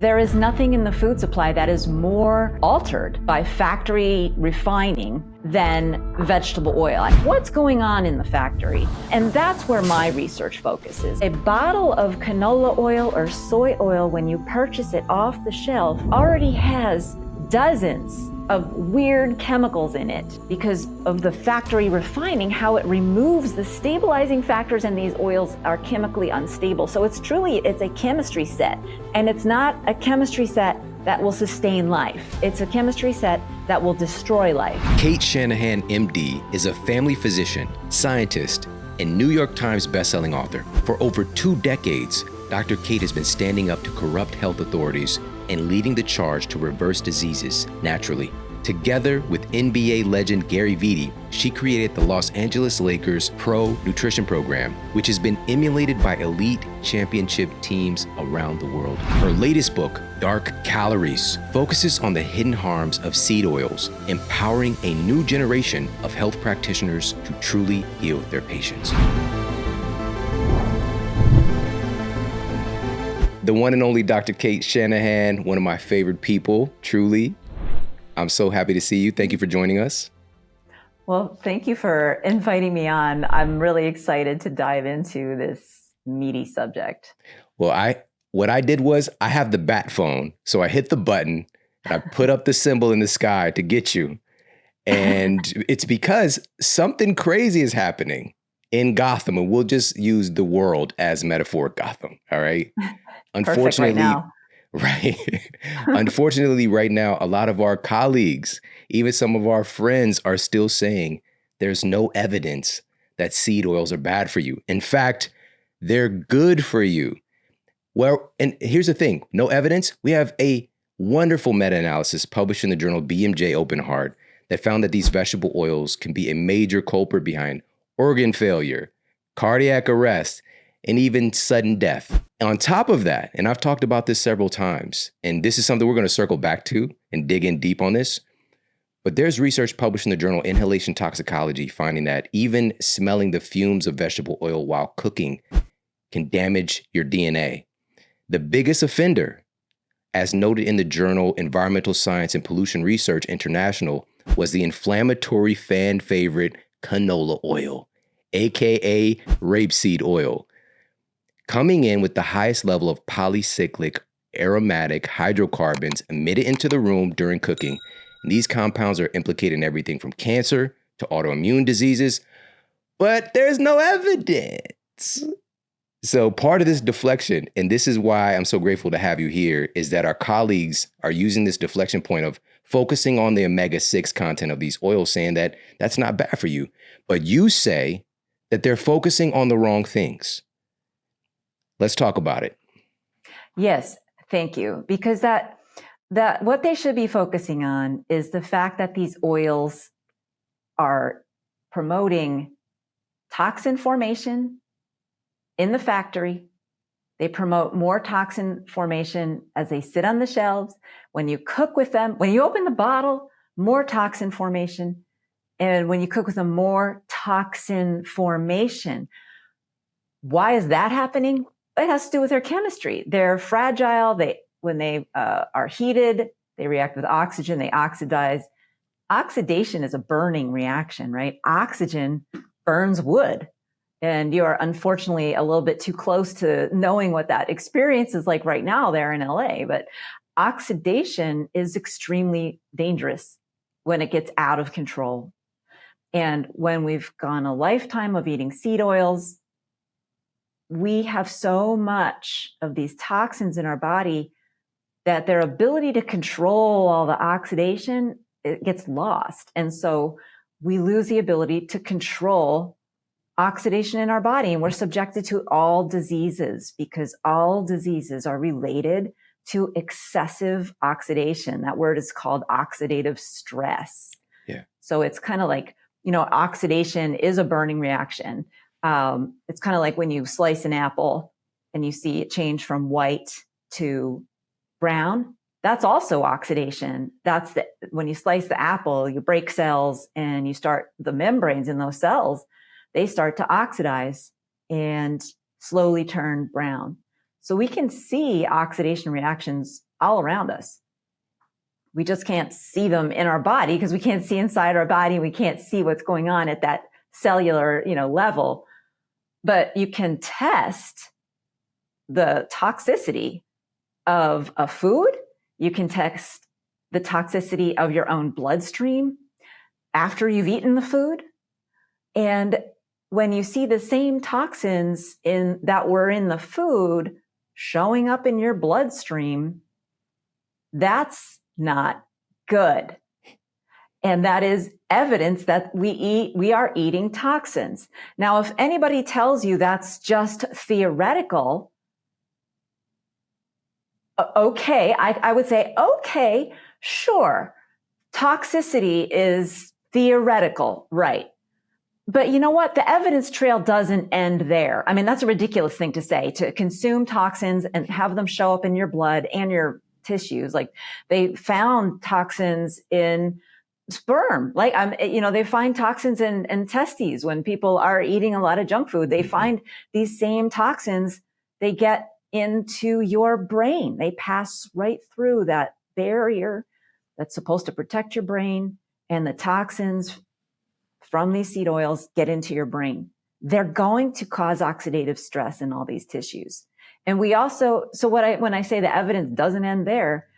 There is nothing in the food supply that is more altered by factory refining than vegetable oil. What's going on in the factory? And that's where my research focuses. A bottle of canola oil or soy oil, when you purchase it off the shelf, already has dozens of weird chemicals in it because of the factory refining, how it removes the stabilizing factors, and these oils are chemically unstable. So it's a chemistry set, and it's not a chemistry set that will sustain life. It's a chemistry set that will destroy life. Cate Shanahan, MD, is a family physician, scientist, and New York Times bestselling author. For over 2 decades, Dr. Cate has been standing up to corrupt health authorities and leading the charge to reverse diseases naturally. Together with NBA legend Gary Vitti, she created the Los Angeles Lakers Pro Nutrition Program, which has been emulated by elite championship teams around the world. Her latest book, Dark Calories, focuses on the hidden harms of seed oils, empowering a new generation of health practitioners to truly heal their patients. The one and only Dr. Cate Shanahan, one of my favorite people, truly. I'm so happy to see you. Thank you for joining us. Well, thank you for inviting me on. I'm really excited to dive into this meaty subject. Well, what I did was I have the bat phone. So I hit the button and I put up the symbol in the sky to get you. And it's because something crazy is happening in Gotham. And we'll just use the world as metaphoric Gotham. All right. Unfortunately, right now. Right. Unfortunately, right now, a lot of our colleagues, even some of our friends, are still saying there's no evidence that seed oils are bad for you. In fact, they're good for you. Well, and here's the thing, no evidence. We have a wonderful meta-analysis published in the journal BMJ Open Heart that found that these vegetable oils can be a major culprit behind organ failure, cardiac arrest, and even sudden death. On top of that, and I've talked about this several times, and this is something we're going to circle back to and dig in deep on this, but there's research published in the journal Inhalation Toxicology finding that even smelling the fumes of vegetable oil while cooking can damage your DNA. The biggest offender, as noted in the journal Environmental Science and Pollution Research International, was the inflammatory fan favorite canola oil, aka rapeseed oil, coming in with the highest level of polycyclic aromatic hydrocarbons emitted into the room during cooking. And these compounds are implicated in everything from cancer to autoimmune diseases, but there's no evidence. So part of this deflection, and this is why I'm so grateful to have you here, is that our colleagues are using this deflection point of focusing on the omega-6 content of these oils, saying that that's not bad for you. But you say that they're focusing on the wrong things. Let's talk about it. Yes, thank you. Because that what they should be focusing on is the fact that these oils are promoting toxin formation in the factory. They promote more toxin formation as they sit on the shelves. When you cook with them, when you open the bottle, more toxin formation. And when you cook with them, more toxin formation. Why is that happening? It has to do with their chemistry. They're fragile. When they are heated, they react with oxygen, they oxidize. Oxidation is a burning reaction, right? Oxygen burns wood. And you are unfortunately a little bit too close to knowing what that experience is like right now there in LA. But oxidation is extremely dangerous when it gets out of control. And when we've gone a lifetime of eating seed oils, we have so much of these toxins in our body that their ability to control all the oxidation, it gets lost. And so we lose the ability to control oxidation in our body, and we're subjected to all diseases because all diseases are related to excessive oxidation. That word is called oxidative stress. Yeah. So it's kind of like, oxidation is a burning reaction. It's kind of like when you slice an apple and you see it change from white to brown. That's also oxidation. When you slice the apple, you break cells and you start the membranes in those cells, they start to oxidize and slowly turn brown. So we can see oxidation reactions all around us. We just can't see them in our body because we can't see inside our body. We can't see what's going on at that cellular, level. But you can test the toxicity of a food. You can test the toxicity of your own bloodstream after you've eaten the food. And when you see the same toxins that were in the food showing up in your bloodstream, that's not good. And that is evidence that we are eating toxins. Now, if anybody tells you that's just theoretical, okay, I would say, okay, sure. Toxicity is theoretical, right? But you know what? The evidence trail doesn't end there. I mean, that's a ridiculous thing to say, to consume toxins and have them show up in your blood and your tissues. Like, they found toxins in sperm. Like, they find toxins in testes when people are eating a lot of junk food. They find these same toxins, they get into your brain. They pass right through that barrier that's supposed to protect your brain, and the toxins from these seed oils get into your brain. They're going to cause oxidative stress in all these tissues. And we also, when I say the evidence doesn't end there,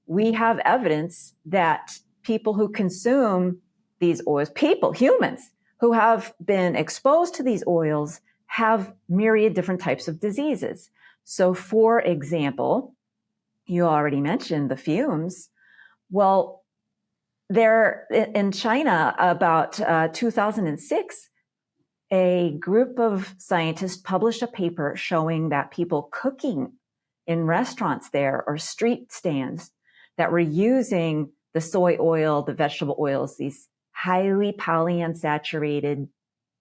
we have evidence that people who consume these oils, humans who have been exposed to these oils, have myriad different types of diseases. So for example, you already mentioned the fumes. Well, there in China, about 2006, a group of scientists published a paper showing that people cooking in restaurants there, or street stands, that were using the soy oil, the vegetable oils, these highly polyunsaturated,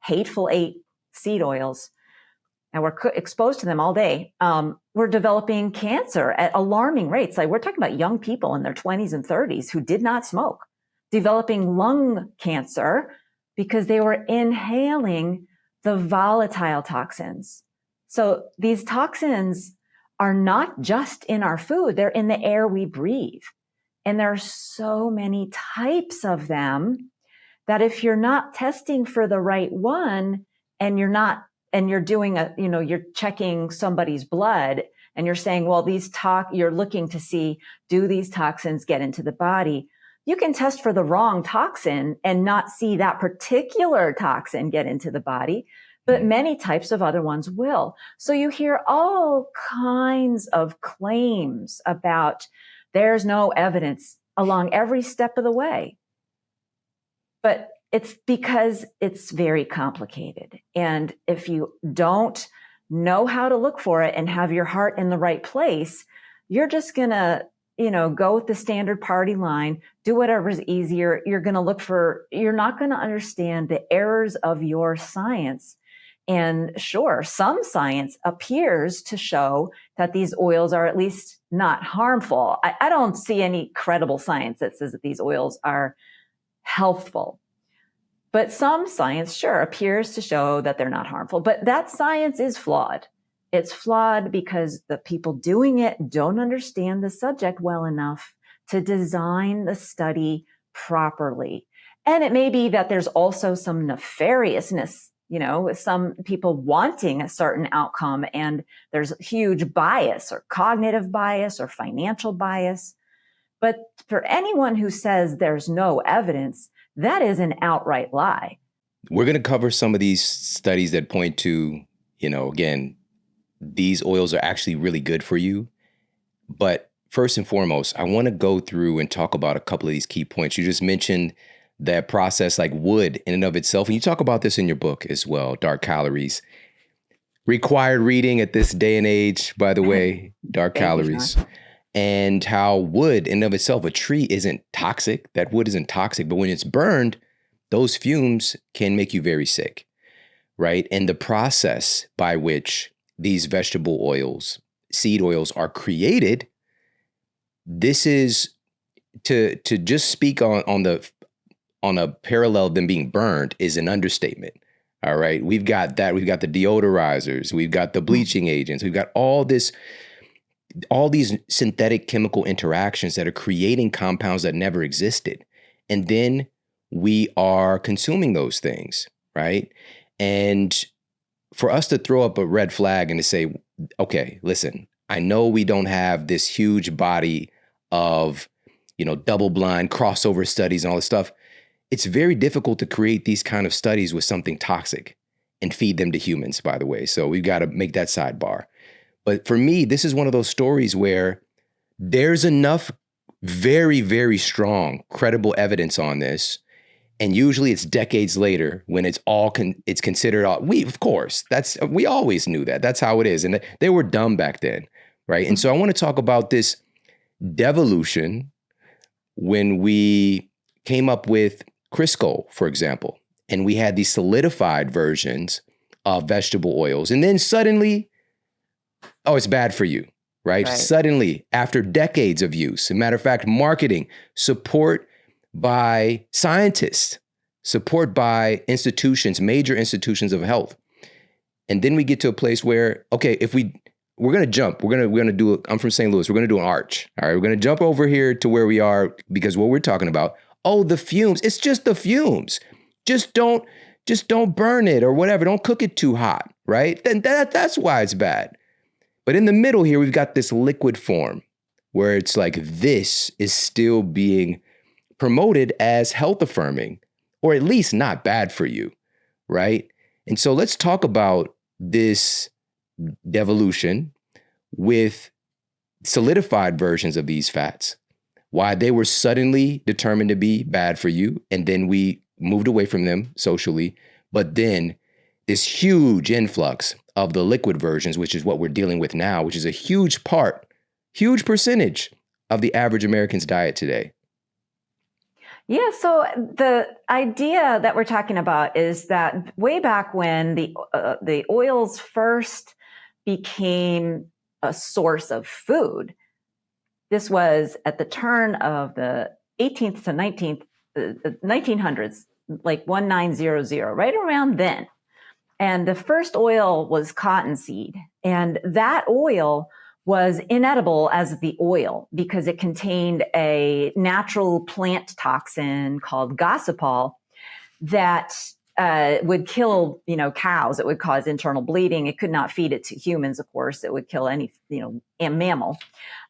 hateful eight seed oils, and were exposed to them all day, were developing cancer at alarming rates. Like, we're talking about young people in their 20s and 30s who did not smoke, developing lung cancer because they were inhaling the volatile toxins. So these toxins are not just in our food, they're in the air we breathe. And there are so many types of them that if you're not testing for the right one, and you're doing you're checking somebody's blood and you're saying, well, you're looking to see, do these toxins get into the body? You can test for the wrong toxin and not see that particular toxin get into the body, but many types of other ones will. So you hear all kinds of claims about there's no evidence along every step of the way. But it's because it's very complicated. And if you don't know how to look for it and have your heart in the right place, you're just going to, go with the standard party line, do whatever's easier. You're not going to understand the errors of your science. And sure, some science appears to show that these oils are at least not harmful. I don't see any credible science that says that these oils are healthful. But some science, sure, appears to show that they're not harmful. But that science is flawed. It's flawed because the people doing it don't understand the subject well enough to design the study properly. And it may be that there's also some nefariousness, with some people wanting a certain outcome, and there's huge bias or cognitive bias or financial bias. But for anyone who says there's no evidence, that is an outright lie. We're going to cover some of these studies that point to, again, these oils are actually really good for you. But first and foremost, I want to go through and talk about a couple of these key points. You just mentioned that process, like wood in and of itself. And you talk about this in your book as well, Dark Calories. Required reading at this day and age, by the way, Dark Calories. And how wood in and of itself, a tree isn't toxic. That wood isn't toxic, but when it's burned, those fumes can make you very sick, right? And the process by which these vegetable oils, seed oils are created, this is to just speak on a parallel of them being burned is an understatement. All right. We've got that. We've got the deodorizers. We've got the bleaching agents. We've got all this all these synthetic chemical interactions that are creating compounds that never existed. And then we are consuming those things, right? And for us to throw up a red flag and to say, okay, listen, I know we don't have this huge body of, double blind crossover studies and all this stuff. It's very difficult to create these kind of studies with something toxic and feed them to humans, by the way. So we've got to make that sidebar. But for me, this is one of those stories where there's enough very, very strong, credible evidence on this. And usually it's decades later when it's it's considered of course, we always knew that. That's how it is. And they were dumb back then, right? And so I want to talk about this devolution when we came up with Crisco, for example, and we had these solidified versions of vegetable oils. And then suddenly, oh, it's bad for you, right? Suddenly, after decades of use, as a matter of fact, marketing, support by scientists, support by institutions, major institutions of health. And then we get to a place where, okay, we're going to jump, we're going to do, I'm from St. Louis, we're going to do an arch. All right, we're going to jump over here to where we are because what we're talking about, the fumes, it's just the fumes. Just don't burn it or whatever. Don't cook it too hot, right? Then that's why it's bad. But in the middle here, we've got this liquid form where it's like this is still being promoted as health affirming, or at least not bad for you, right? And so let's talk about this devolution with solidified versions of these fats, why they were suddenly determined to be bad for you, and then we moved away from them socially, but then this huge influx of the liquid versions, which is what we're dealing with now, which is a huge percentage of the average American's diet today. Yeah, so the idea that we're talking about is that way back when the oils first became a source of food, this was at the turn of the 18th to 1900s, like 1900, right around then. And the first oil was cottonseed, and that oil was inedible as the oil because it contained a natural plant toxin called gossypol that would kill, cows. It would cause internal bleeding. It could not feed it to humans, of course. It would kill any, mammal.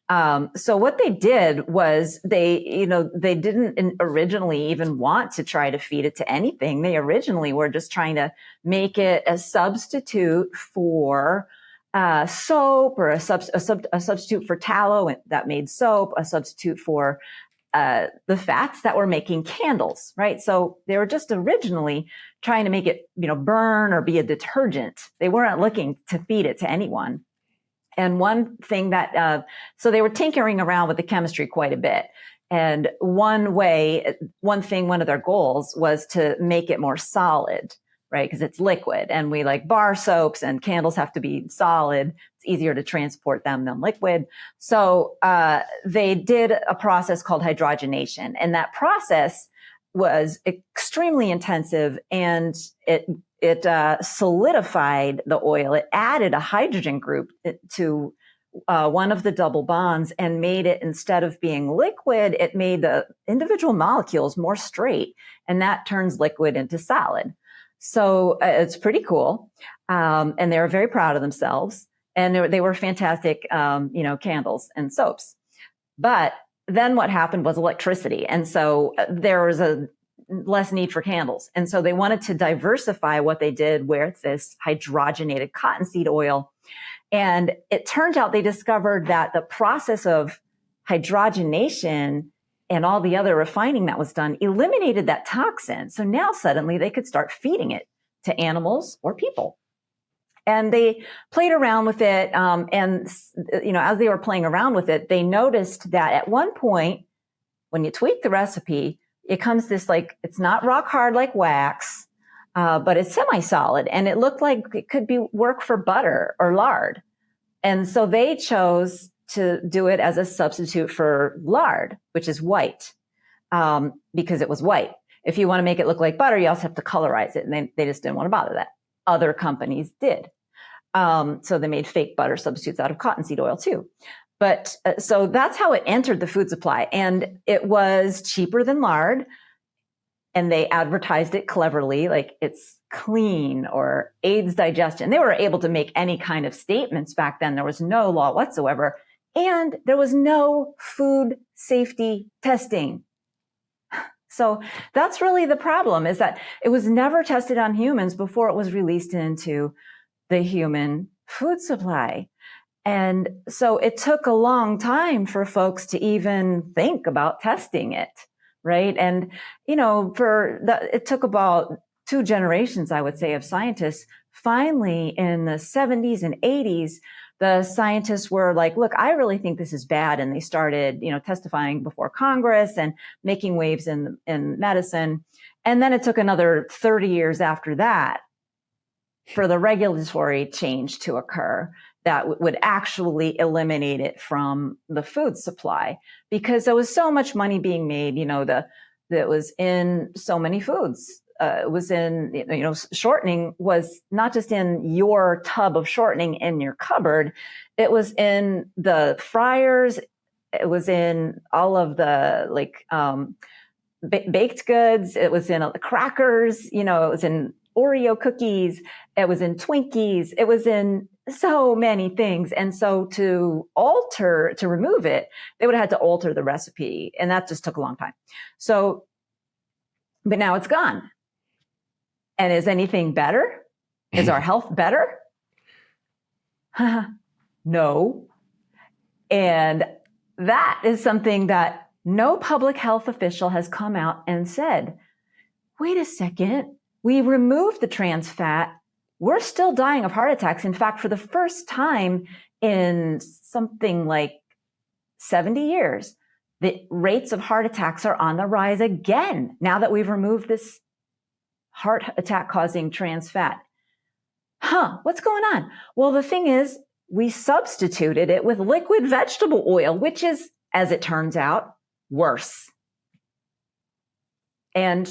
So what they did was they didn't originally even want to try to feed it to anything. They originally were just trying to make it a substitute for soap, or a substitute for tallow that made soap, a substitute for the fats that were making candles, right? So they were just originally trying to make it, burn or be a detergent. They weren't looking to feed it to anyone. And one thing so they were tinkering around with the chemistry quite a bit. And one of their goals was to make it more solid, right? Because it's liquid, and we like bar soaps and candles have to be solid. It's easier to transport them than liquid. So they did a process called hydrogenation, and that process was extremely intensive, and it solidified the oil. It added a hydrogen group to one of the double bonds and made it, instead of being liquid, it made the individual molecules more straight, and that turns liquid into solid. So it's pretty cool. And they were very proud of themselves, and they were fantastic, candles and soaps. But then what happened was electricity. And so there was less need for candles. And so they wanted to diversify what they did with this hydrogenated cottonseed oil. And it turned out they discovered that the process of hydrogenation and all the other refining that was done eliminated that toxin. So now suddenly they could start feeding it to animals or people. And they played around with it. And as they were playing around with it, they noticed that at one point, when you tweak the recipe, it comes this it's not rock hard like wax, but it's semi-solid. And it looked like it could work for butter or lard. And so they chose to do it as a substitute for lard, which is white, because it was white. If you want to make it look like butter, you also have to colorize it. And they just didn't want to bother that. Other companies did. So they made fake butter substitutes out of cottonseed oil too. But so that's how it entered the food supply. And it was cheaper than lard. And they advertised it cleverly, like it's clean or aids digestion. They were able to make any kind of statements back then. There was no law whatsoever. And there was no food safety testing. So that's really the problem, is that it was never tested on humans before it was released into the human food supply. And so it took a long time for folks to even think about testing it, right? And, it took about 2 generations, I would say, of scientists. Finally, in the 70s and 80s, the scientists were like, look, I really think this is bad. And they started, testifying before Congress and making waves in medicine. And then it took another 30 years after that for the regulatory change to occur that would actually eliminate it from the food supply, because there was so much money being made, that was in so many foods. It was in, shortening was not just in your tub of shortening in your cupboard. It was in the fryers. It was in all of the baked goods. It was in the crackers, it was in Oreo cookies. It was in Twinkies. It was in so many things. And so to remove it, they would have had to alter the recipe. And that just took a long time. So, but now it's gone. And is anything better? Is our health better? No. And that is something that no public health official has come out and said, wait a second, we removed the trans fat. We're still dying of heart attacks. In fact, for the first time in something like 70 years, the rates of heart attacks are on the rise again now that we've removed this heart attack causing trans fat. What's going on? Well, the thing is, we substituted it with liquid vegetable oil, which is, as it turns out, worse. And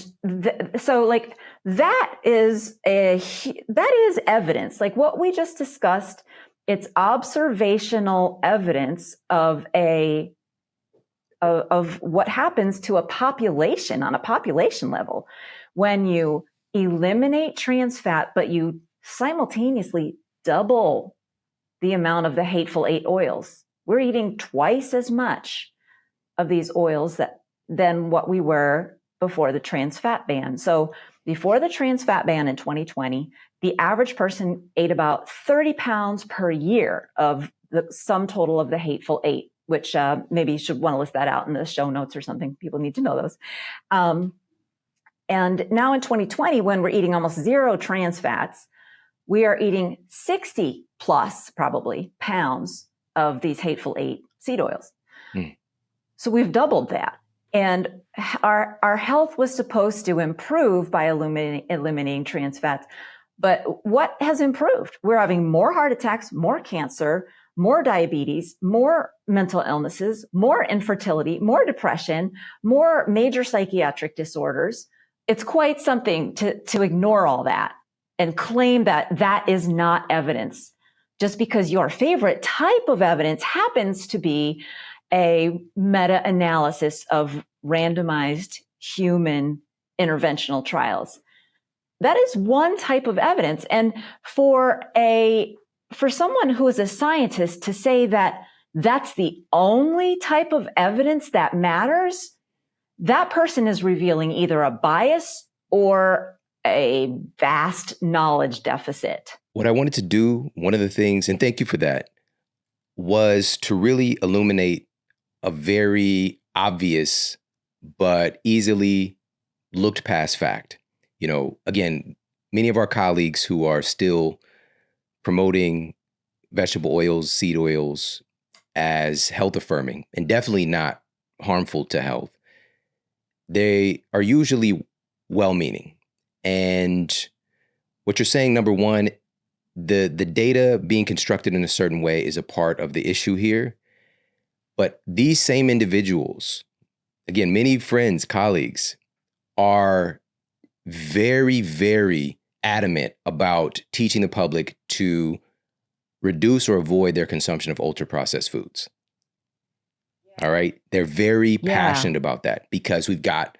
so that is evidence, like what we just discussed. It's observational evidence of what happens to a population on a population level when you eliminate trans fat, but you simultaneously double the amount of the hateful 8 oils. We're eating twice as much of these oils than what we were before the trans fat ban. So before the trans fat ban in 2020, the average person ate about 30 pounds per year of the sum total of the hateful 8, which maybe you should want to list that out in the show notes or something. People need to know those. And now in 2020, when we're eating almost 0 trans fats, we are eating 60 plus probably pounds of these hateful 8 seed oils. So we've doubled that. And our health was supposed to improve by eliminating trans fats. But what has improved? We're having more heart attacks, more cancer, more diabetes, more mental illnesses, more infertility, more depression, more major psychiatric disorders. It's quite something to ignore all that and claim that that is not evidence, just because your favorite type of evidence happens to be a meta-analysis of randomized human interventional trials. That is one type of evidence. And for someone who is a scientist to say that that's the only type of evidence that matters, that person is revealing either a bias or a vast knowledge deficit. What I wanted to do, one of the things, and thank you for that, was to really illuminate a very obvious but easily looked past fact. Again, many of our colleagues who are still promoting vegetable oils, seed oils as health affirming and definitely not harmful to health, they are usually well-meaning. And what you're saying, number one, the data being constructed in a certain way is a part of the issue here. But these same individuals, again, many friends, colleagues, are very, very adamant about teaching the public to reduce or avoid their consumption of ultra-processed foods. All right. They're very Yeah. passionate about that because we've got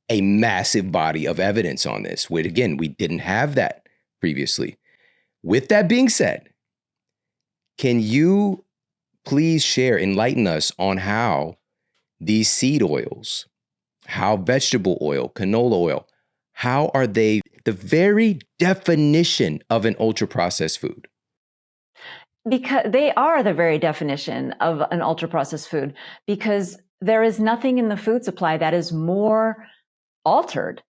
a massive body of evidence on this. Which, again, we didn't have that previously. With that being said, can you please enlighten us on how these seed oils, how vegetable oil, canola oil, how are they the very definition of an ultra processed food? Because they are the very definition of an ultra processed food, because there is nothing in the food supply that is more altered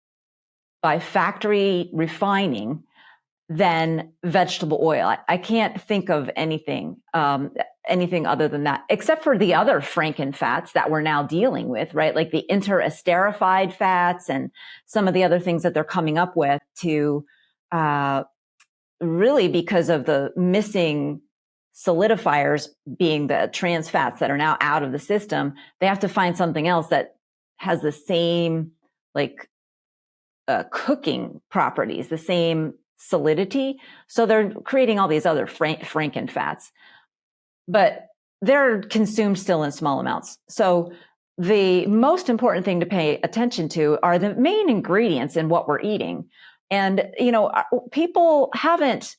by factory refining than vegetable oil. I can't think of anything other than that, except for the other frankenfats that we're now dealing with, right? Like the interesterified fats and some of the other things that they're coming up with to really, because of the missing solidifiers being the trans fats that are now out of the system, they have to find something else that has the same cooking properties, the same solidity. So they're creating all these other frankenfats, but they're consumed still in small amounts. So the most important thing to pay attention to are the main ingredients in what we're eating. And, people haven't,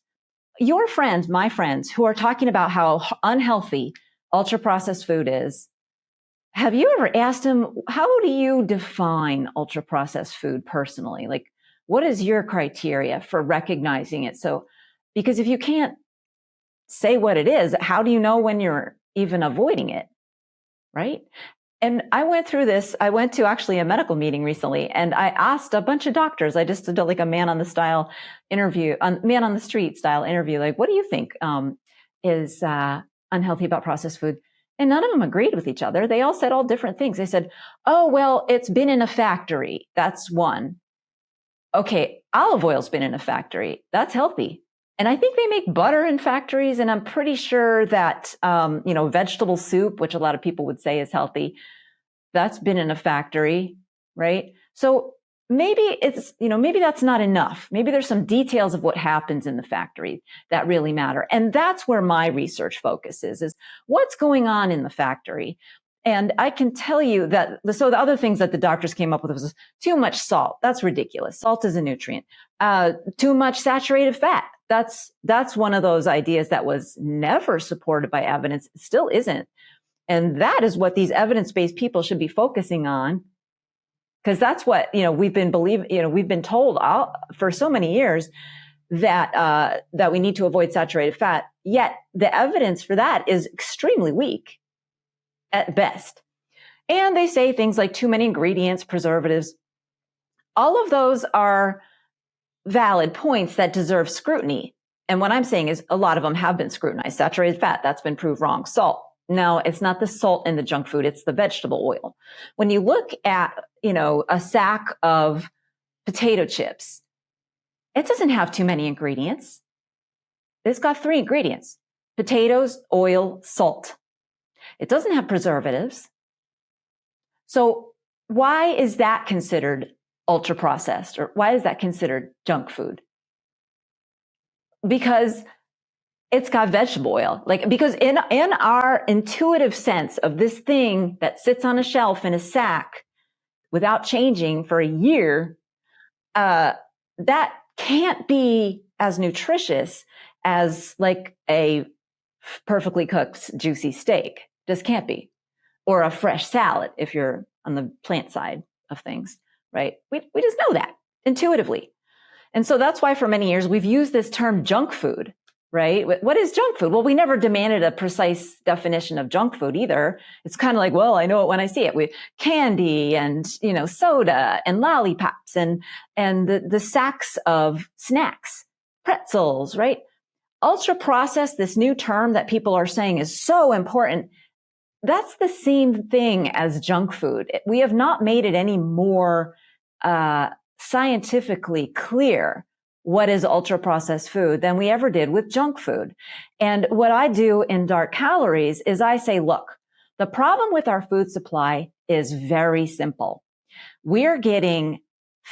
your friends, my friends, who are talking about how unhealthy ultra processed food is, have you ever asked them, how do you define ultra processed food personally? Like, what is your criteria for recognizing it? So, because if you can't say what it is, how do you know when you're even avoiding it? Right? And I went through this. I went to actually a medical meeting recently, and I asked a bunch of doctors. I just did like a man on the street style interview. Like, what do you think is unhealthy about processed food? And none of them agreed with each other. They all said all different things. They said, "Oh, well, it's been in a factory. That's one." Okay, olive oil's been in a factory. That's healthy. And I think they make butter in factories. And I'm pretty sure that, vegetable soup, which a lot of people would say is healthy, that's been in a factory, right? So maybe maybe that's not enough. Maybe there's some details of what happens in the factory that really matter. And that's where my research focuses, is what's going on in the factory. And I can tell you that, so the other things that the doctors came up with was too much salt. That's ridiculous. Salt is a nutrient. Too much saturated fat. That's one of those ideas that was never supported by evidence. It still isn't. And that is what these evidence-based people should be focusing on. Because that's what, we've been told for so many years that we need to avoid saturated fat. Yet the evidence for that is extremely weak at best. And they say things like too many ingredients, preservatives. All of those are valid points that deserve scrutiny. And what I'm saying is a lot of them have been scrutinized. Saturated fat, that's been proved wrong. Salt. No, it's not the salt in the junk food. It's the vegetable oil. When you look at, a sack of potato chips, it doesn't have too many ingredients. It's got 3 ingredients: potatoes, oil, salt. It doesn't have preservatives. So why is that considered ultra processed, or why is that considered junk food? Because it's got vegetable oil. Because in our intuitive sense of this thing that sits on a shelf in a sack without changing for a year, that can't be as nutritious as like a perfectly cooked juicy steak. Just can't be. Or a fresh salad if you're on the plant side of things, right? We just know that intuitively. And so that's why for many years we've used this term junk food, right? What is junk food? Well, we never demanded a precise definition of junk food either. It's kind of like, well, I know it when I see it. We candy and, soda and lollipops and the sacks of snacks, pretzels, right? Ultra processed, this new term that people are saying is so important. That's the same thing as junk food. We have not made it any more scientifically clear what is ultra processed food than we ever did with junk food. And what I do in Dark Calories is I say, look, the problem with our food supply is very simple. We're getting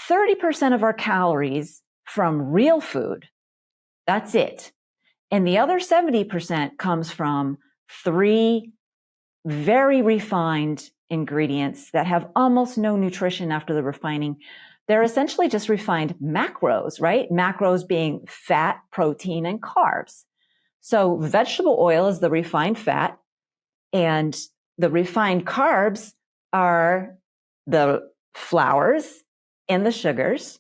30% of our calories from real food. That's it. And the other 70% comes from 3 very refined ingredients that have almost no nutrition after the refining. They're essentially just refined macros, right? Macros being fat, protein, and carbs. So vegetable oil is the refined fat, and the refined carbs are the flours and the sugars.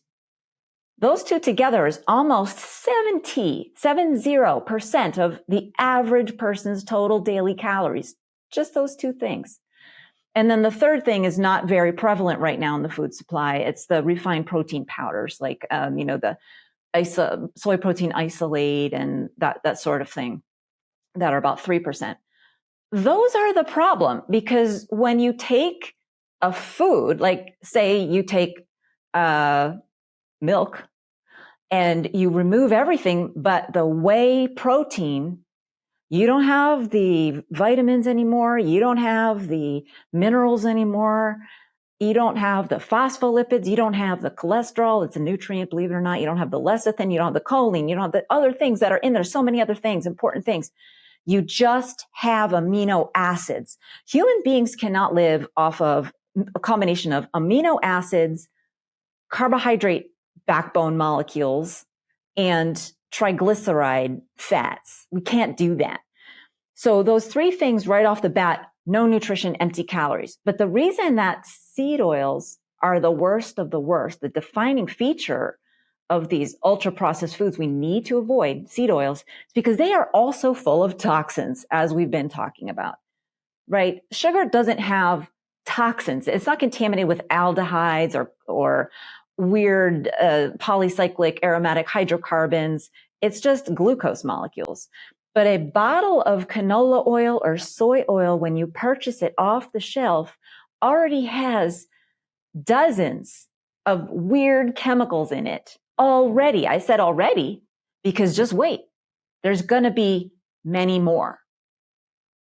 Those two together is almost 70% of the average person's total daily calories. Just those two things. And then the third thing is not very prevalent right now in the food supply. It's the refined protein powders, like, the soy protein isolate and that sort of thing, that are about 3%. Those are the problem, because when you take a food, like say you take milk and you remove everything but the whey protein, you don't have the vitamins anymore. You don't have the minerals anymore. You don't have the phospholipids. You don't have the cholesterol. It's a nutrient, believe it or not. You don't have the lecithin. You don't have the choline. You don't have the other things that are in there. So many other things, important things. You just have amino acids. Human beings cannot live off of a combination of amino acids, carbohydrate backbone molecules, and triglyceride fats. We can't do that. So those three things right off the bat, no nutrition, empty calories. But the reason that seed oils are the worst of the worst, the defining feature of these ultra processed foods we need to avoid, seed oils, is because they are also full of toxins, as we've been talking about, right? Sugar doesn't have toxins. It's not contaminated with aldehydes or weird polycyclic aromatic hydrocarbons. It's just glucose molecules. But a bottle of canola oil or soy oil, when you purchase it off the shelf, already has dozens of weird chemicals in it already. I said already because just wait, there's going to be many more,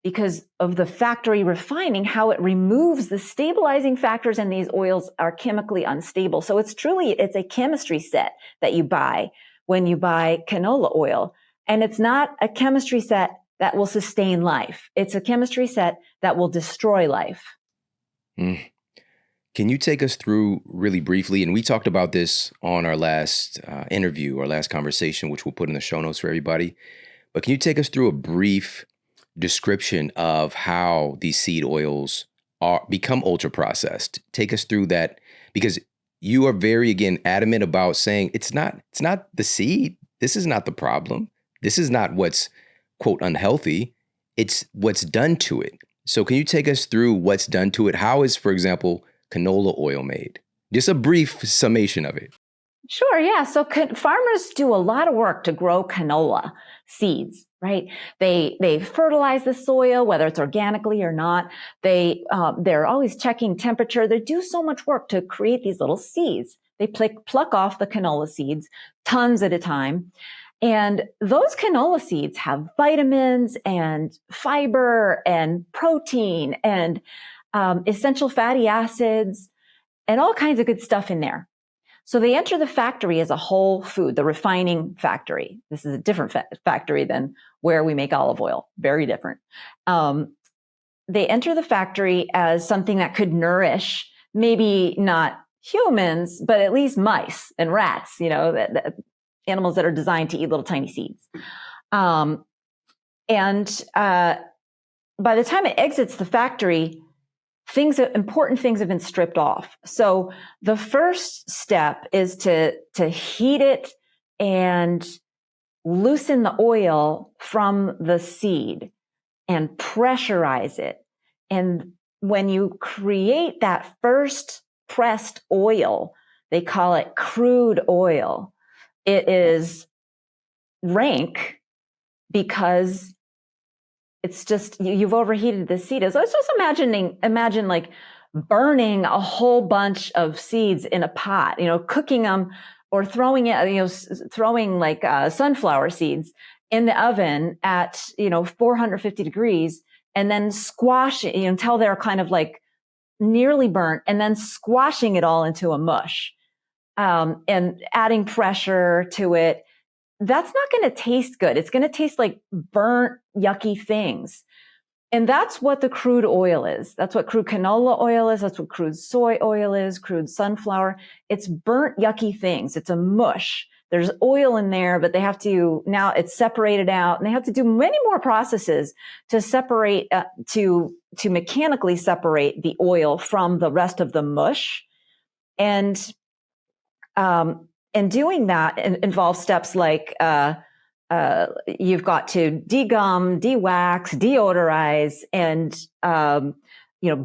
because of the factory refining, how it removes the stabilizing factors in these oils are chemically unstable. So it's a chemistry set that you buy when you buy canola oil. And it's not a chemistry set that will sustain life. It's a chemistry set that will destroy life. Mm. Can you take us through really briefly? And we talked about this on our last interview, our last conversation, which we'll put in the show notes for everybody. But can you take us through a brief description of how these seed oils become ultra processed? Take us through that, because you are very, again, adamant about saying it's not the seed. This is not the problem. This is not what's, quote, unhealthy. It's what's done to it. So can you take us through what's done to it? How is, for example, canola oil made? Just a brief summation of it. Sure, yeah. So farmers do a lot of work to grow canola seeds, right? They fertilize the soil, whether it's organically or not. They're always checking temperature. They do so much work to create these little seeds. They pluck off the canola seeds, tons at a time. And those canola seeds have vitamins and fiber and protein and essential fatty acids and all kinds of good stuff in there. So they enter the factory as a whole food, the refining factory. This is a different factory than where we make olive oil. Very different. They enter the factory as something that could nourish maybe not humans, but at least mice and rats, animals that are designed to eat little tiny seeds. By the time it exits the factory, important things have been stripped off. So the first step is to heat it and loosen the oil from the seed and pressurize it. And when you create that first pressed oil, they call it crude oil. It is rank because it's just, you've overheated the seed. So it's just imagine like burning a whole bunch of seeds in a pot, cooking them or throwing like sunflower seeds in the oven at, 450 degrees and then squashing, until they're kind of like nearly burnt, and then squashing it all into a mush, and adding pressure to it. That's not going to taste good. It's going to taste like burnt, yucky things. And that's what the crude oil is. That's what crude canola oil is. That's what crude soy oil is, crude sunflower. It's burnt, yucky things. It's a mush. There's oil in there, but they have to, now it's separated out, and they have to do many more processes to separate, to mechanically separate the oil from the rest of the mush. And doing that involves steps like, you've got to degum, de-wax, deodorize, and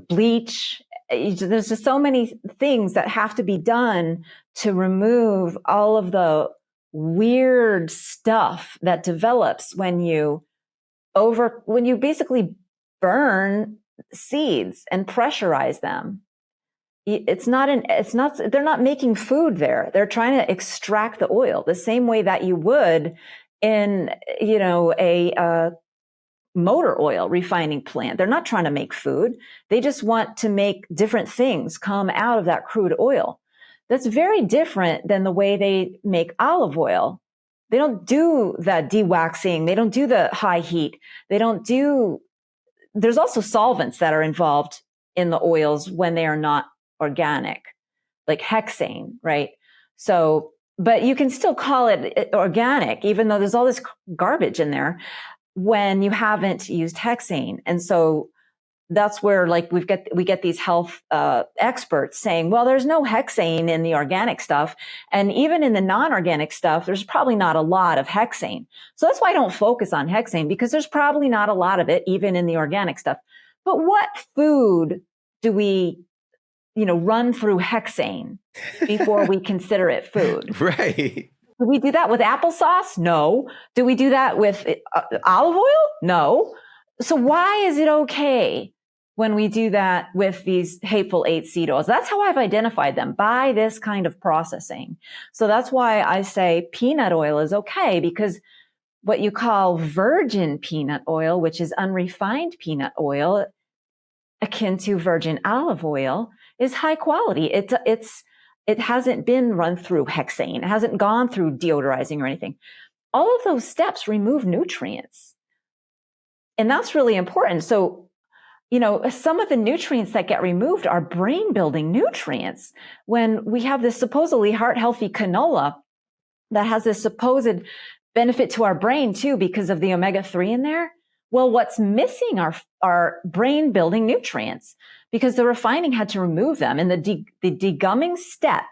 bleach. There's just so many things that have to be done to remove all of the weird stuff that develops when you basically burn seeds and pressurize them. They're not making food there. They're trying to extract the oil the same way that you would in, a motor oil refining plant. They're not trying to make food. They just want to make different things come out of that crude oil. That's very different than the way they make olive oil. They don't do that de-waxing. They don't do the high heat. There's also solvents that are involved in the oils when they are not organic, like hexane, right? So, but you can still call it organic, even though there's all this garbage in there when you haven't used hexane. And so that's where we get these health experts saying, well, there's no hexane in the organic stuff. And even in the non-organic stuff, there's probably not a lot of hexane. So that's why I don't focus on hexane, because there's probably not a lot of it, even in the organic stuff. But what food do we run through hexane before we consider it food? Right. Do we do that with applesauce? No. Do we do that with olive oil? No. So why is it okay when we do that with these hateful 8 seed oils? That's how I've identified them, by this kind of processing. So that's why I say peanut oil is okay, because what you call virgin peanut oil, which is unrefined peanut oil, akin to virgin olive oil, is high quality. It hasn't been run through hexane. It hasn't gone through deodorizing or anything. All of those steps remove nutrients. And that's really important. So, some of the nutrients that get removed are brain building nutrients. When we have this supposedly heart healthy canola that has this supposed benefit to our brain too, because of the omega-3 in there. Well, what's missing are brain building nutrients, because the refining had to remove them. And the degumming step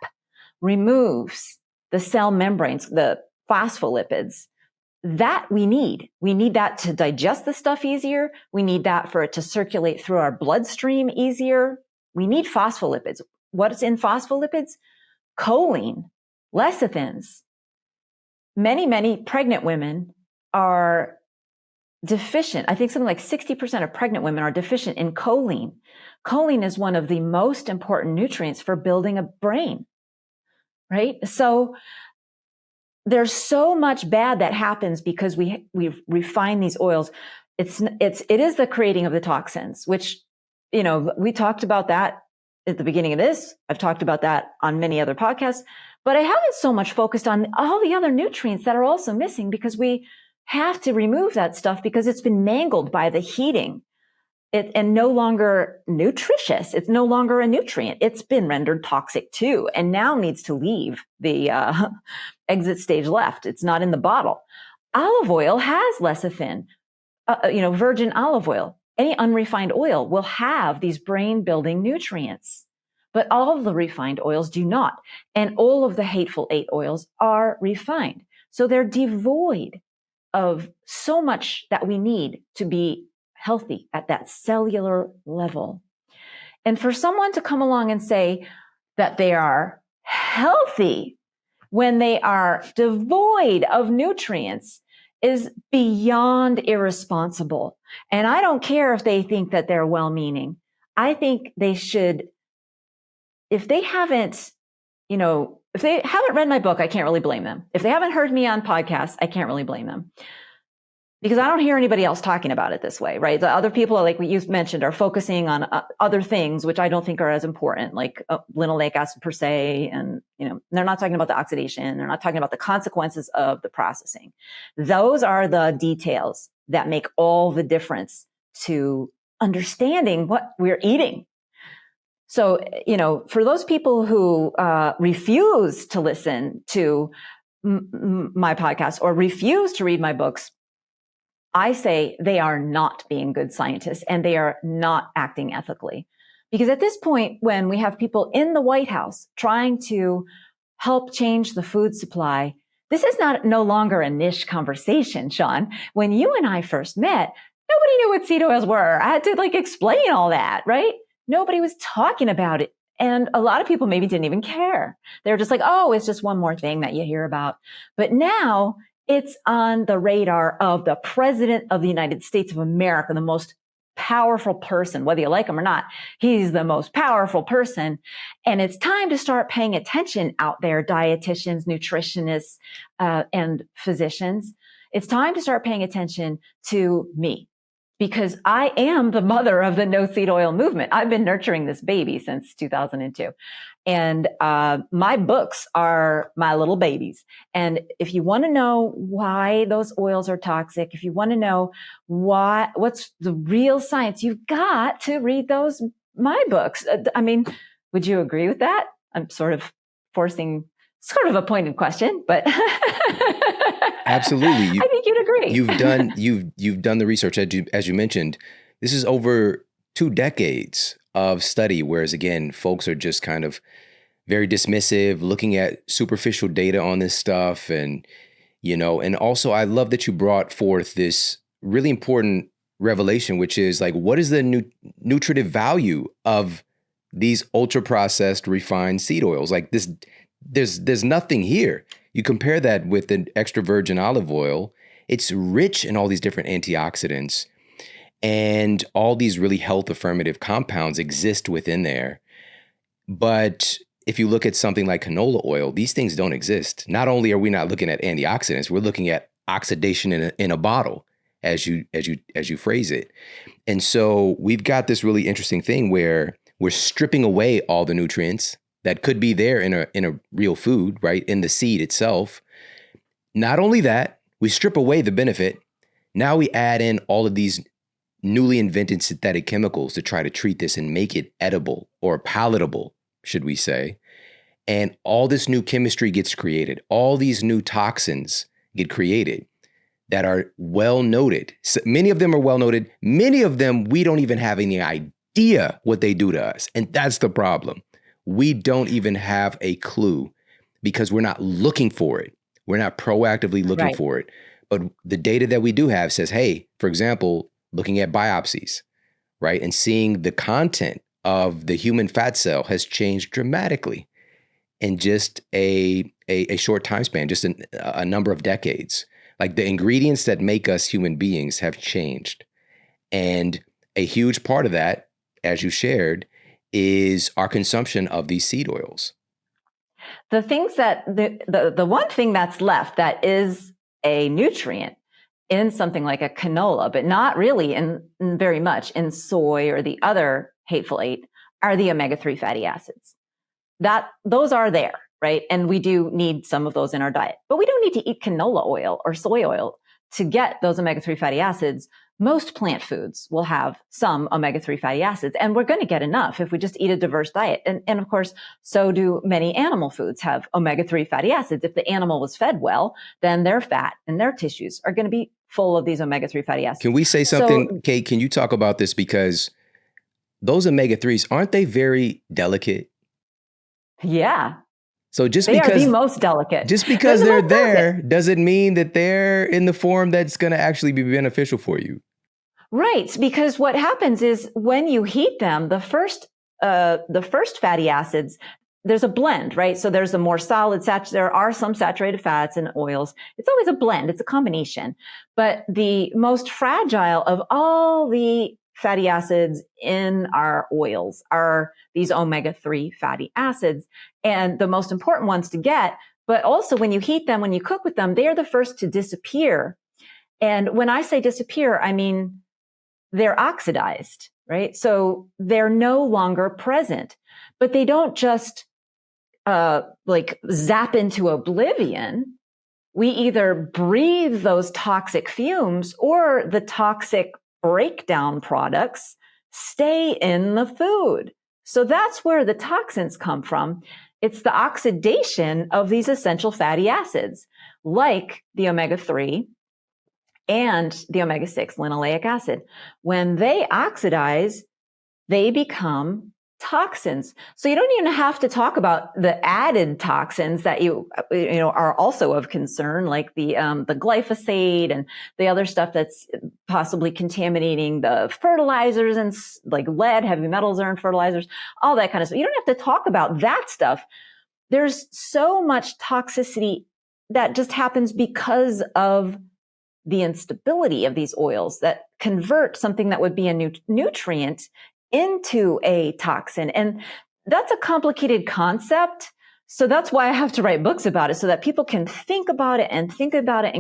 removes the cell membranes, the phospholipids that we need. We need that to digest the stuff easier. We need that for it to circulate through our bloodstream easier. We need phospholipids. What's in phospholipids? Choline, lecithins. Many, many pregnant women are deficient. I think something like 60% of pregnant women are deficient in choline. Choline is one of the most important nutrients for building a brain, right? So there's so much bad that happens because we refine these oils. It is the creating of the toxins, which, we talked about that at the beginning of this. I've talked about that on many other podcasts, but I haven't so much focused on all the other nutrients that are also missing, because we have to remove that stuff because it's been mangled by the heating and no longer nutritious. It's no longer a nutrient. It's been rendered toxic too, and now needs to leave the exit stage left. It's not in the bottle. Olive oil has lecithin, virgin olive oil. Any unrefined oil will have these brain building nutrients, but all of the refined oils do not. And all of the hateful 8 oils are refined. So they're devoid of so much that we need to be healthy at that cellular level. And for someone to come along and say that they are healthy when they are devoid of nutrients is beyond irresponsible. And I don't care if they think that they're well-meaning. I think they should, if they haven't read my book, I can't really blame them. If they haven't heard me on podcasts, I can't really blame them, because I don't hear anybody else talking about it this way, right? The other people, like what you mentioned, are focusing on other things, which I don't think are as important, like linoleic acid per se. And, they're not talking about the oxidation. They're not talking about the consequences of the processing. Those are the details that make all the difference to understanding what we're eating. So, for those people who refuse to listen to my podcast or refuse to read my books, I say they are not being good scientists and they are not acting ethically. Because at this point, when we have people in the White House trying to help change the food supply, this is no longer a niche conversation, Shawn. When you and I first met, nobody knew what seed oils were. I had to explain all that, right? Nobody was talking about it. And a lot of people maybe didn't even care. They were just like, oh, it's just one more thing that you hear about. But now it's on the radar of the President of the United States of America, the most powerful person, whether you like him or not. He's the most powerful person. And it's time to start paying attention out there, dietitians, nutritionists, and physicians. It's time to start paying attention to me, because I am the mother of the no seed oil movement. I've been nurturing this baby since 2002. And my books are my little babies. And if you want to know why those oils are toxic, if you want to know what's the real science, you've got to read my books. I mean, would you agree with that? I'm sort of forcing sort of a pointed question, but Absolutely. I think you'd agree. You've done the research, as you mentioned. This is over 2 decades of study, whereas again, folks are just kind of very dismissive, looking at superficial data on this stuff. And also I love that you brought forth this really important revelation, which is what is the nutritive value of these ultra processed refined seed oils? There's nothing here. You compare that with the extra virgin olive oil, it's rich in all these different antioxidants, and all these really health affirmative compounds exist within there. But if you look at something like canola oil, these things don't exist. Not only are we not looking at antioxidants, we're looking at oxidation in a bottle, as you phrase it. And so we've got this really interesting thing where we're stripping away all the nutrients that could be there in a real food, right? In the seed itself. Not only that, we strip away the benefit. Now we add in all of these newly invented synthetic chemicals to try to treat this and make it edible or palatable, should we say. And all this new chemistry gets created. All these new toxins get created that are well noted. So many of them are well noted. Many of them, we don't even have any idea what they do to us. And that's the problem. We don't even have a clue because we're not looking for it. We're not proactively looking for it. But the data that we do have says, hey, for example, looking at biopsies, right? And seeing the content of the human fat cell has changed dramatically in just a short time span, just a number of decades. Like the ingredients that make us human beings have changed. And a huge part of that, as you shared, is our consumption of these seed oils. The things that the one thing that's left that is a nutrient in something like a canola, but not really in very much in soy or the other hateful eight, are the omega-3 fatty acids. Those are there, right? And we do need some of those in our diet, but we don't need to eat canola oil or soy oil to get those omega-3 fatty acids. Most plant foods will have some omega-3 fatty acids, and we're going to get enough if we just eat a diverse diet. And of course, so do many animal foods have omega-3 fatty acids. If the animal was fed well, then their fat and their tissues are going to be full of these omega-3 fatty acids. Can we say something, Cate? Can you talk about this? Because those omega-3s, aren't they very delicate? Yeah. So they are the most delicate. Just because they're there doesn't mean that they're in the form that's going to actually be beneficial for you. Right. Because what happens is when you heat them, the first fatty acids, there's a blend, right? So there's a more solid, there are some saturated fats and oils. It's always a blend. It's a combination. But the most fragile of all the fatty acids in our oils are these omega-3 fatty acids. And the most important ones to get, but also when you heat them, when you cook with them, they're the first to disappear. And when I say disappear, I mean, they're oxidized, right? So they're no longer present, but they don't just zap into oblivion. We either breathe those toxic fumes or the toxic breakdown products stay in the food. So that's where the toxins come from. It's the oxidation of these essential fatty acids, like the omega-3 and the omega-6 linoleic acid. When they oxidize, they become toxins. So you don't even have to talk about the added toxins that you know are also of concern, like the glyphosate and the other stuff that's possibly contaminating the fertilizers, and like lead, heavy metals are in fertilizers, all that kind of stuff. You don't have to talk about that stuff. There's so much toxicity that just happens because of the instability of these oils that convert something that would be a nutrient into a toxin. And that's a complicated concept. So that's why I have to write books about it, so that people can think about it and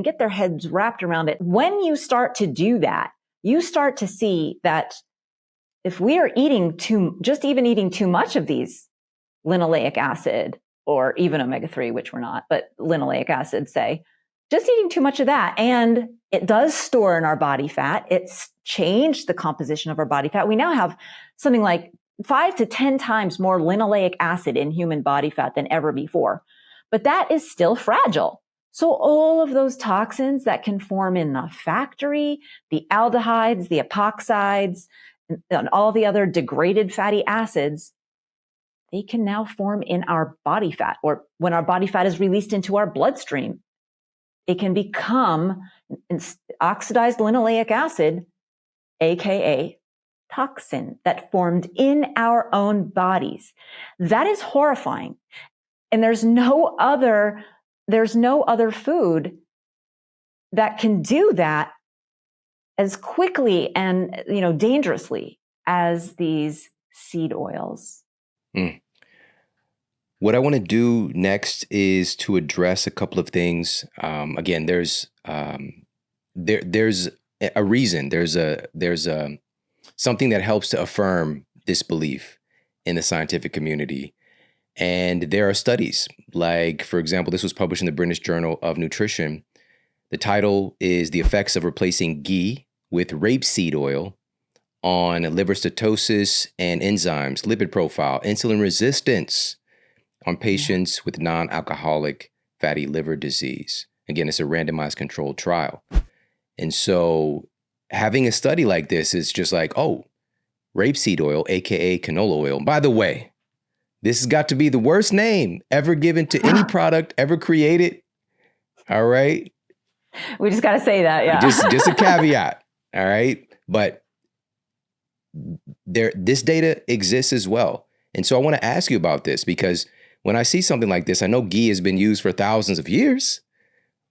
get their heads wrapped around it. When you start to do that, you start to see that if we are eating eating too much of these linoleic acid, or even omega-3, which we're not, but linoleic acid, say, just eating too much of that, and it does store in our body fat. It's changed the composition of our body fat. We now have something like 5 to 10 times more linoleic acid in human body fat than ever before. But that is still fragile. So all of those toxins that can form in the factory, the aldehydes, the epoxides, and all the other degraded fatty acids, they can now form in our body fat, or when our body fat is released into our bloodstream. It can become oxidized linoleic acid, aka toxin, that formed in our own bodies. That is horrifying. And there's no other food that can do that as quickly and, dangerously as these seed oils. Mm. What I want to do next is to address a couple of things. Again, there's a reason. There's something that helps to affirm this belief in the scientific community, and there are studies. Like, for example, this was published in the British Journal of Nutrition. The title is "The Effects of Replacing Ghee with Rapeseed Oil on Liver Steatosis and Enzymes, Lipid Profile, Insulin Resistance on patients with non-alcoholic fatty liver disease." Again, it's a randomized controlled trial. And so having a study like this is just like, oh, rapeseed oil, aka canola oil. By the way, this has got to be the worst name ever given to any product ever created. All right. We just got to say that. Yeah. Just a caveat. All right. But this data exists as well. And so I want to ask you about this, because when I see something like this, I know ghee has been used for thousands of years,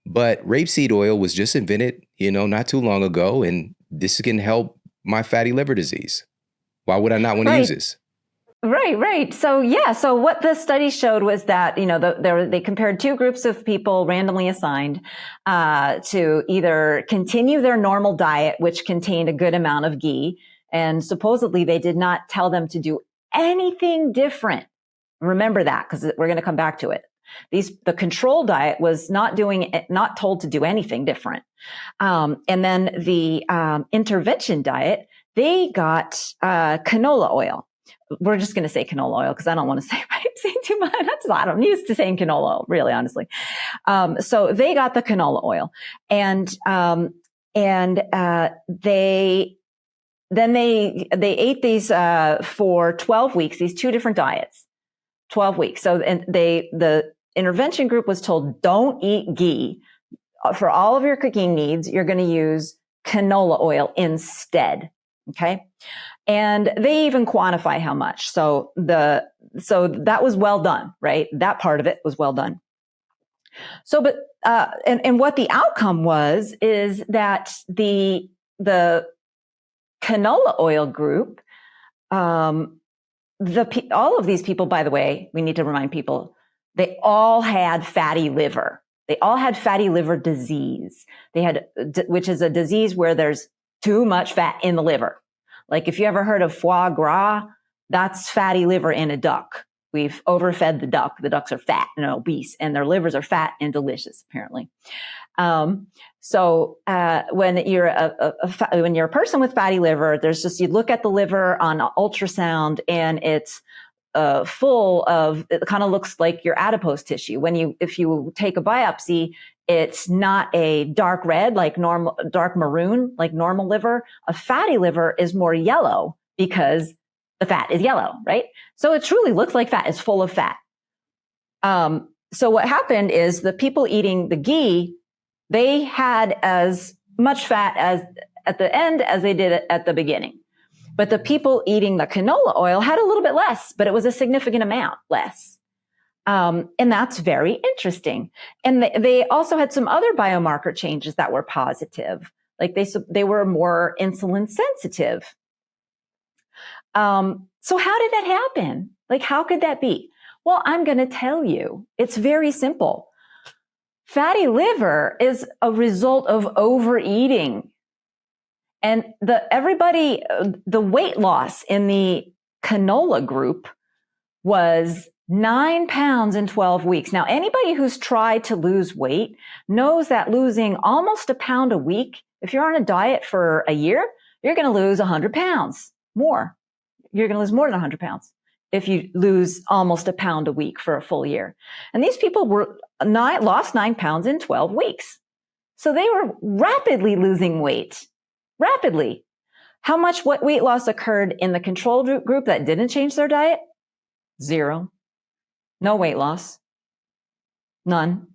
but rapeseed oil was just invented, not too long ago, and this can help my fatty liver disease. Why would I not want to use this? Right. So what the study showed was that, they compared two groups of people randomly assigned to either continue their normal diet, which contained a good amount of ghee, and supposedly they did not tell them to do anything different. Remember that, because we're going to come back to it. The control diet was not told to do anything different. And then the intervention diet, they got canola oil. We're just going to say canola oil because I don't want to say too much. I'm used to saying canola oil, really, honestly. So they got the canola oil, and they ate these for 12 weeks. These two different diets, 12 weeks. So the intervention group was told, don't eat ghee. For all of your cooking needs, you're going to use canola oil instead. Okay. And they even quantify how much. So that was well done, right? That part of it was well done. So, but, and what the outcome is that the canola oil group, all of these people, by the way, we need to remind people, they all had fatty liver. They all had fatty liver disease. Which is a disease where there's too much fat in the liver. Like if you ever heard of foie gras, that's fatty liver in a duck. We've overfed the duck. The ducks are fat and obese, and their livers are fat and delicious, apparently. So when you're when you're a person with fatty liver, there's just, you look at the liver on ultrasound and it's full of, it kind of looks like your adipose tissue. If you take a biopsy, it's not a dark red, like normal, dark maroon, like normal liver. A fatty liver is more yellow because the fat is yellow, right? So it truly looks like fat. It's full of fat. So what happened is the people eating the ghee, they had as much fat as at the end as they did at the beginning. But the people eating the canola oil had a little bit less, but it was a significant amount less. And that's very interesting. And they also had some other biomarker changes that were positive. Like they were more insulin sensitive. So how did that happen? Like, how could that be? Well, I'm going to tell you. It's very simple. Fatty liver is a result of overeating. And the weight loss in the canola group was 9 pounds in 12 weeks. Now, anybody who's tried to lose weight knows that losing almost a pound a week, if you're on a diet for a year, you're going to lose 100 pounds more. You're going to lose more than 100 pounds if you lose almost a pound a week for a full year. And these people lost 9 pounds in 12 weeks. So they were rapidly losing weight. Rapidly. How much weight loss occurred in the control group that didn't change their diet? 0. No weight loss. None.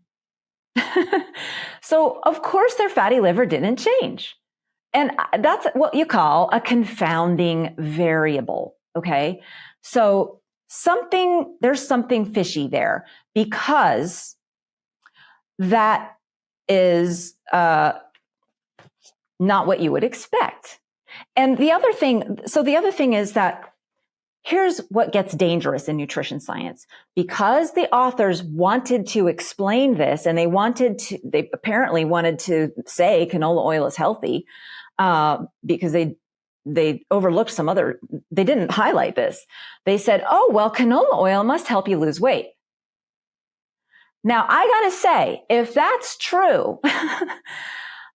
So, of course, their fatty liver didn't change. And that's what you call a confounding variable. Okay. So there's something fishy there, because that is, not what you would expect. And the other thing is that here's what gets dangerous in nutrition science. Because the authors wanted to explain this, and they apparently wanted to say canola oil is healthy, because they overlooked they didn't highlight this. They said, oh, well, canola oil must help you lose weight. Now, I gotta say, if that's true,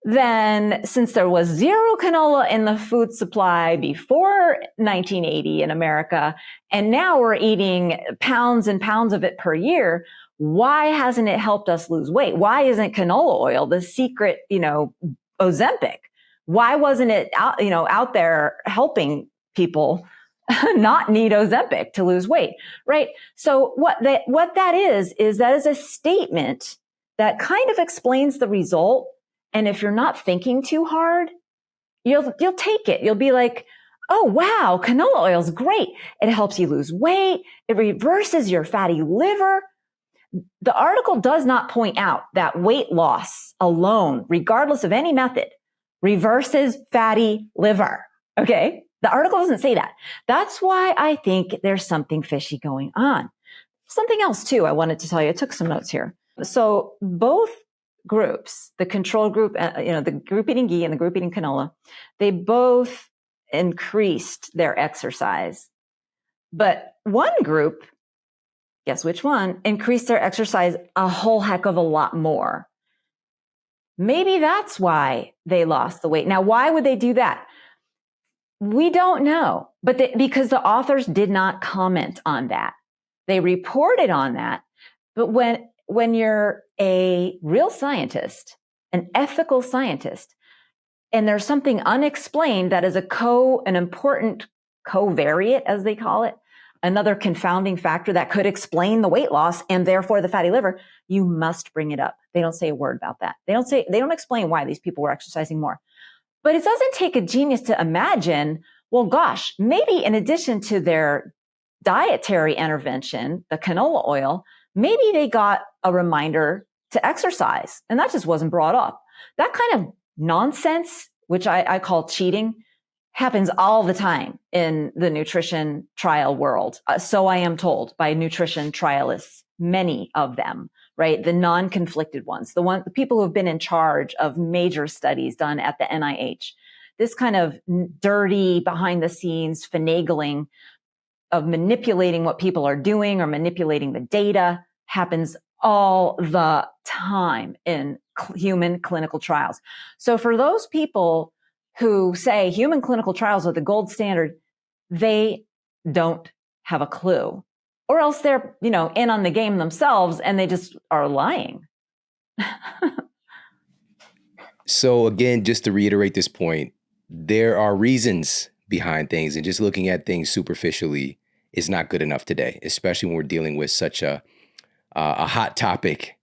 then since there was 0 canola in the food supply before 1980 in America, and now we're eating pounds and pounds of it per year, why hasn't it helped us lose weight? Why isn't canola oil the secret, Ozempic? Why wasn't it out there helping people not need Ozempic to lose weight, right? So what that is a statement that kind of explains the result. And if you're not thinking too hard, you'll take it. You'll be like, oh, wow, canola oil is great. It helps you lose weight. It reverses your fatty liver. The article does not point out that weight loss alone, regardless of any method, reverses fatty liver. Okay. The article doesn't say that. That's why I think there's something fishy going on. Something else too, I wanted to tell you. I took some notes here. So both groups, the control group, the group eating ghee and the group eating canola, they both increased their exercise. But one group, guess which one, increased their exercise a whole heck of a lot more. Maybe that's why they lost the weight. Now, why would they do that? We don't know, but because the authors did not comment on that. They reported on that, but when you're a real scientist, an ethical scientist, and there's something unexplained that is an important covariate, as they call it, another confounding factor that could explain the weight loss and therefore the fatty liver, you must bring it up. They don't say a word about that. They don't explain why these people were exercising more. But it doesn't take a genius to imagine, well, gosh, maybe in addition to their dietary intervention, the canola oil, maybe they got a reminder to exercise, and that just wasn't brought up. That kind of nonsense, which I call cheating, happens all the time in the nutrition trial world. So I am told by nutrition trialists, many of them, right? The non-conflicted ones, the people who have been in charge of major studies done at the NIH. This kind of dirty behind the scenes finagling of manipulating what people are doing or manipulating the data happens all the time in human clinical trials. So for those people who say human clinical trials are the gold standard, they don't have a clue, or else they're, in on the game themselves and they just are lying. So again, just to reiterate this point, there are reasons behind things, and just looking at things superficially is not good enough today, especially when we're dealing with such a hot topic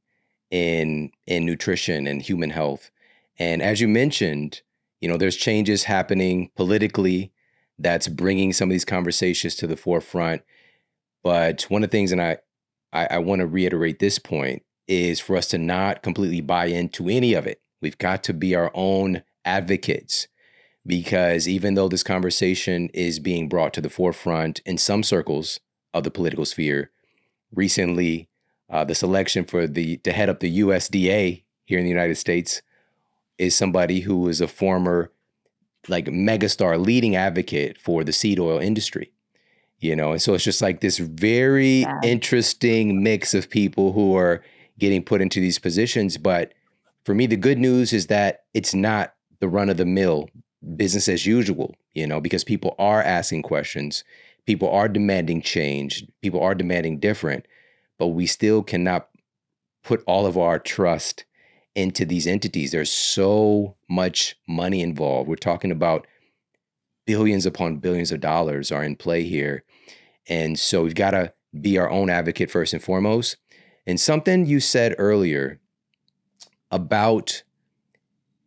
in nutrition and human health. And as you mentioned, there's changes happening politically that's bringing some of these conversations to the forefront. But one of the things, and I want to reiterate this point, is for us to not completely buy into any of it. We've got to be our own advocates, because even though this conversation is being brought to the forefront in some circles of the political sphere, recently, the selection for to head up the USDA here in the United States is somebody who is a former megastar leading advocate for the seed oil industry. And so it's just like this very interesting mix of people who are getting put into these positions. But for me, the good news is that it's not the run of the mill business as usual, because people are asking questions, people are demanding change, people are demanding different, but we still cannot put all of our trust into these entities. There's so much money involved. We're talking about billions upon billions of dollars are in play here. And so we've got to be our own advocate first and foremost. And something you said earlier about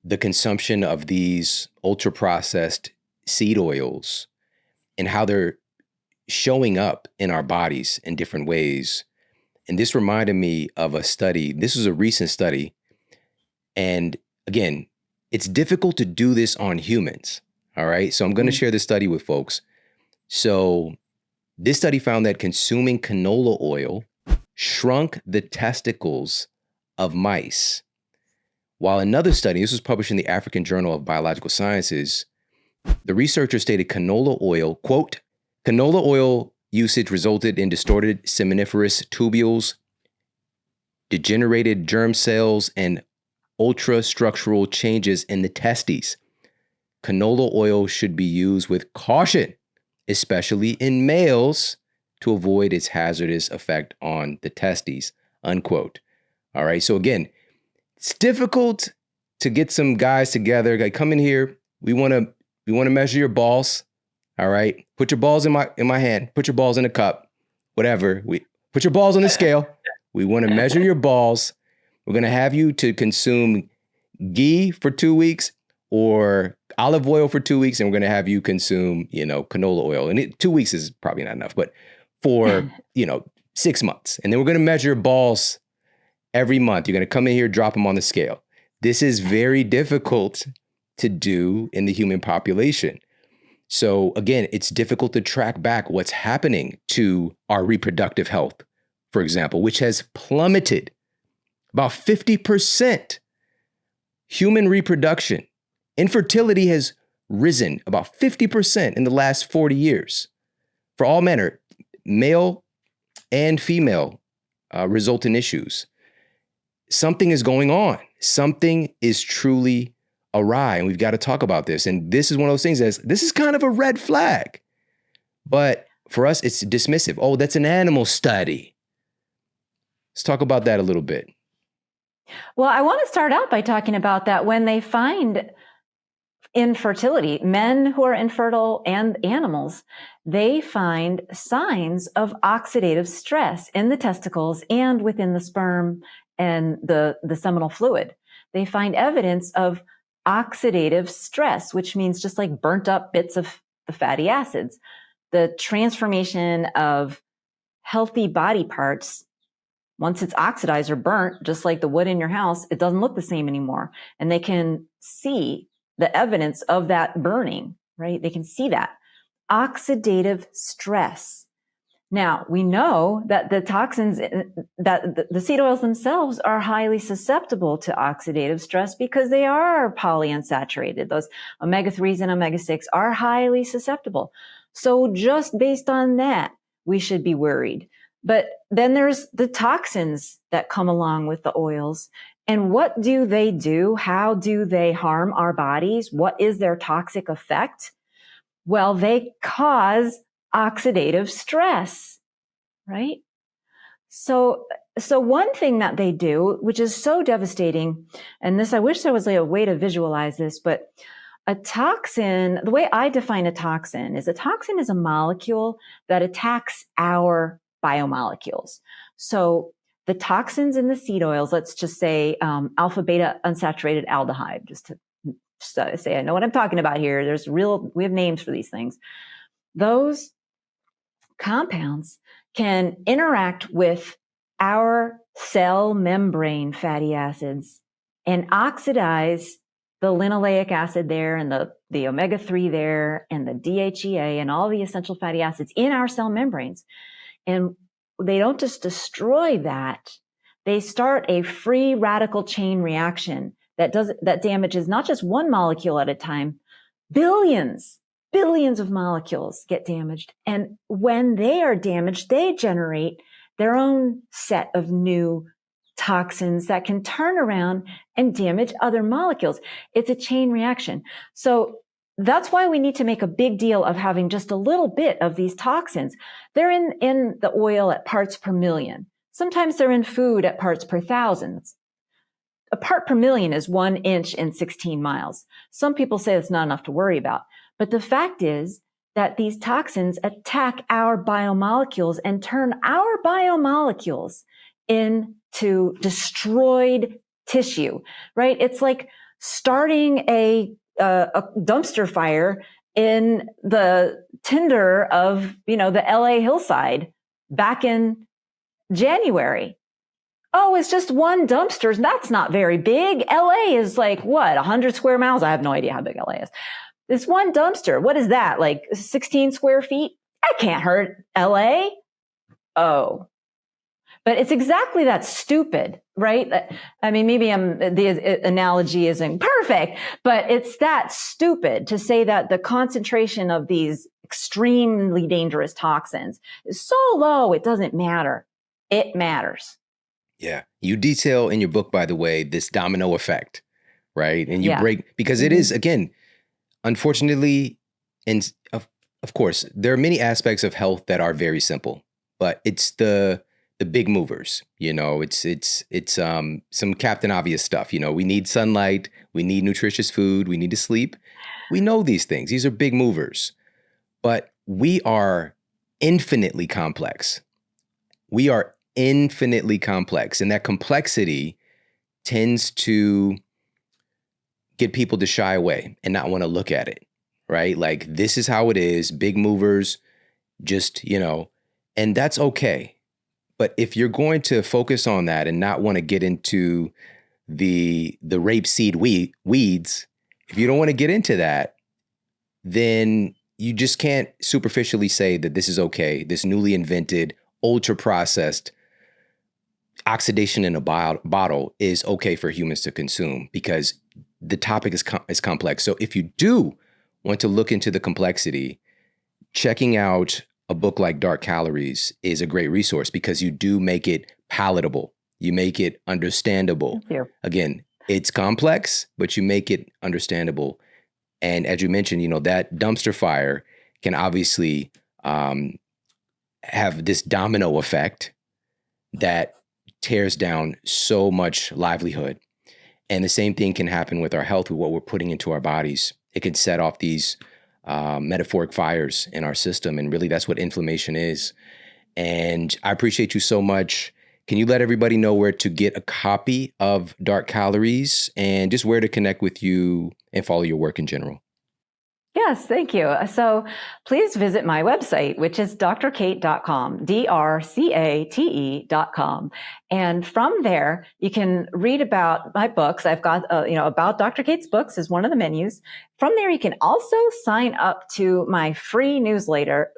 the consumption of these ultra processed seed oils and how they're showing up in our bodies in different ways. And this reminded me of a study. This was a recent study. And again, it's difficult to do this on humans. All right. So I'm going to share this study with folks. So this study found that consuming canola oil shrunk the testicles of mice. While another study, this was published in the African Journal of Biological Sciences, the researchers stated canola oil, quote, canola oil usage resulted in distorted seminiferous tubules, degenerated germ cells, and ultrastructural changes in the testes. Canola oil should be used with caution, especially in males, to avoid its hazardous effect on the testes, unquote. All right. So again, it's difficult to get some guys together. Like, come in here. We want to measure your balls. All right. Put your balls in my hand. Put your balls in a cup. Whatever. We put your balls on the scale. We want to measure your balls. We're going to have you to consume ghee for 2 weeks or olive oil for 2 weeks, and we're going to have you consume, canola oil. And 2 weeks is probably not enough, but for, 6 months. And then we're going to measure your balls every month. You're going to come in here, drop them on the scale. This is very difficult to do in the human population. So again, it's difficult to track back what's happening to our reproductive health, for example, which has plummeted about 50%. Human reproduction, infertility has risen about 50% in the last 40 years. For all men, male and female, result in issues. Something is going on. Something is truly awry, and we've got to talk about this. And this is one of those things this is kind of a red flag. But for us, it's dismissive. Oh, that's an animal study. Let's talk about that a little bit. Well, I want to start out by talking about that when they find infertility, men who are infertile and animals, they find signs of oxidative stress in the testicles and within the sperm and the seminal fluid. They find evidence of oxidative stress, which means just like burnt up bits of the fatty acids. The transformation of healthy body parts, once it's oxidized or burnt, just like the wood in your house, it doesn't look the same anymore. And they can see the evidence of that burning, right? They can see that. Oxidative stress. Now, we know that the toxins, that the seed oils themselves are highly susceptible to oxidative stress because they are polyunsaturated. Those omega-3s and omega-6 are highly susceptible. So just based on that, we should be worried. But then there's the toxins that come along with the oils. And what do they do? How do they harm our bodies? What is their toxic effect? Well, they cause oxidative stress, right? So one thing that they do, which is so devastating, and this, I wish there was a way to visualize this, but a toxin, the way I define a toxin is a molecule that attacks our biomolecules. So the toxins in the seed oils, let's just say alpha beta unsaturated aldehyde, just to say I know what I'm talking about here. We have names for these things. Those compounds can interact with our cell membrane fatty acids and oxidize the linoleic acid there and the omega-3 there and the DHEA and all the essential fatty acids in our cell membranes. And they don't just destroy that, they start a free radical chain reaction that damages not just one molecule at a time, billions of molecules get damaged. And when they are damaged, they generate their own set of new toxins that can turn around and damage other molecules. It's a chain reaction. So that's why we need to make a big deal of having just a little bit of these toxins. They're in the oil at parts per million. Sometimes they're in food at parts per thousand. A part per million is 1 inch in 16 miles. Some people say it's not enough to worry about. But the fact is that these toxins attack our biomolecules and turn our biomolecules into destroyed tissue, right? It's like starting a dumpster fire in the tinder of, the LA hillside back in January. Oh, it's just one dumpster. That's not very big. LA is like, what, 100 square miles? I have no idea how big LA is. It's one dumpster. What is that? Like 16 square feet? That can't hurt LA. Oh, but it's exactly that stupid, right? I mean, maybe the analogy isn't perfect, but it's that stupid to say that the concentration of these extremely dangerous toxins is so low, it doesn't matter. It matters. Yeah. You detail in your book, by the way, this domino effect, right? And you break, because it is, again, unfortunately, and of course, there are many aspects of health that are very simple, but it's the big movers. It's some Captain Obvious stuff. We need sunlight, we need nutritious food, we need to sleep. We know these things. These are big movers, but we are infinitely complex. We are infinitely complex, and that complexity tends to get people to shy away and not want to look at it, right? Like, this is how it is, big movers, just, and that's okay. But if you're going to focus on that and not want to get into the rapeseed weeds, if you don't want to get into that, then you just can't superficially say that this is okay. This newly invented, ultra processed oxidation in a bottle is okay for humans to consume, because the topic is complex. So if you do want to look into the complexity, checking out a book like Dark Calories is a great resource, because you do make it palatable. You make it understandable. Thank you. Again, it's complex, but you make it understandable. And as you mentioned, that dumpster fire can obviously have this domino effect that tears down so much livelihood. And the same thing can happen with our health, with what we're putting into our bodies. It can set off these metaphoric fires in our system. And really, that's what inflammation is. And I appreciate you so much. Can you let everybody know where to get a copy of Dark Calories, and just where to connect with you and follow your work in general? Yes, thank you. So please visit my website, which is drcate.com, drcate.com. And from there, you can read about my books. I've got, about Dr. Cate's books is one of the menus. From there, you can also sign up to my free newsletter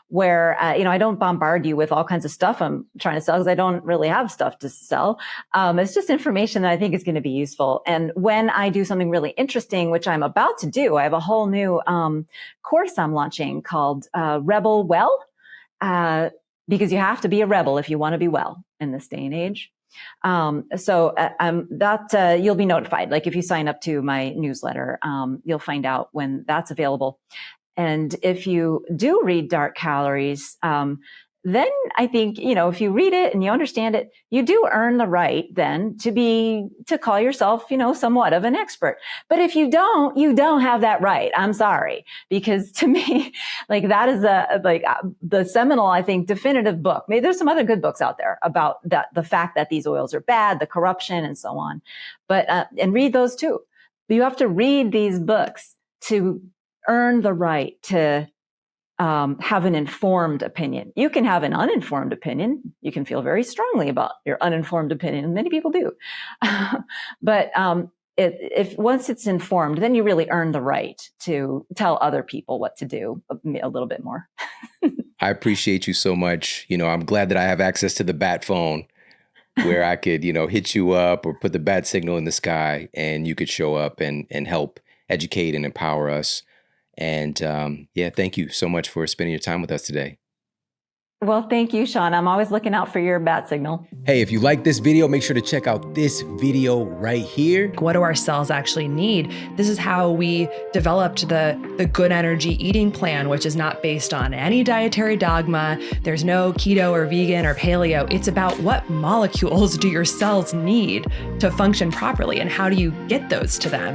where, I don't bombard you with all kinds of stuff I'm trying to sell, because I don't really have stuff to sell. It's just information that I think is going to be useful. And when I do something really interesting, which I'm about to do, I have a whole new course I'm launching called Rebel Well. because you have to be a rebel if you want to be well in this day and age. You'll be notified. Like if you sign up to my newsletter, you'll find out when that's available. And if you do read Dark Calories, then I think, if you read it and you understand it, you do earn the right then to call yourself, somewhat of an expert. But if you don't have that right. I'm sorry. Because to me, like that is the seminal, I think, definitive book. Maybe there's some other good books out there about the fact that these oils are bad, the corruption and so on. But, and read those too. But you have to read these books to earn the right to have an informed opinion. You can have an uninformed opinion. You can feel very strongly about your uninformed opinion. Many people do. But if once it's informed, then you really earn the right to tell other people what to do a little bit more. I appreciate you so much. I'm glad that I have access to the bat phone where I could, hit you up or put the bat signal in the sky and you could show up and help educate and empower us. And thank you so much for spending your time with us today. Well, thank you, Shawn. I'm always looking out for your bat signal. Hey, if you like this video, make sure to check out this video right here. What do our cells actually need? This is how we developed the good energy eating plan, which is not based on any dietary dogma. There's no keto or vegan or paleo. It's about what molecules do your cells need to function properly and how do you get those to them? And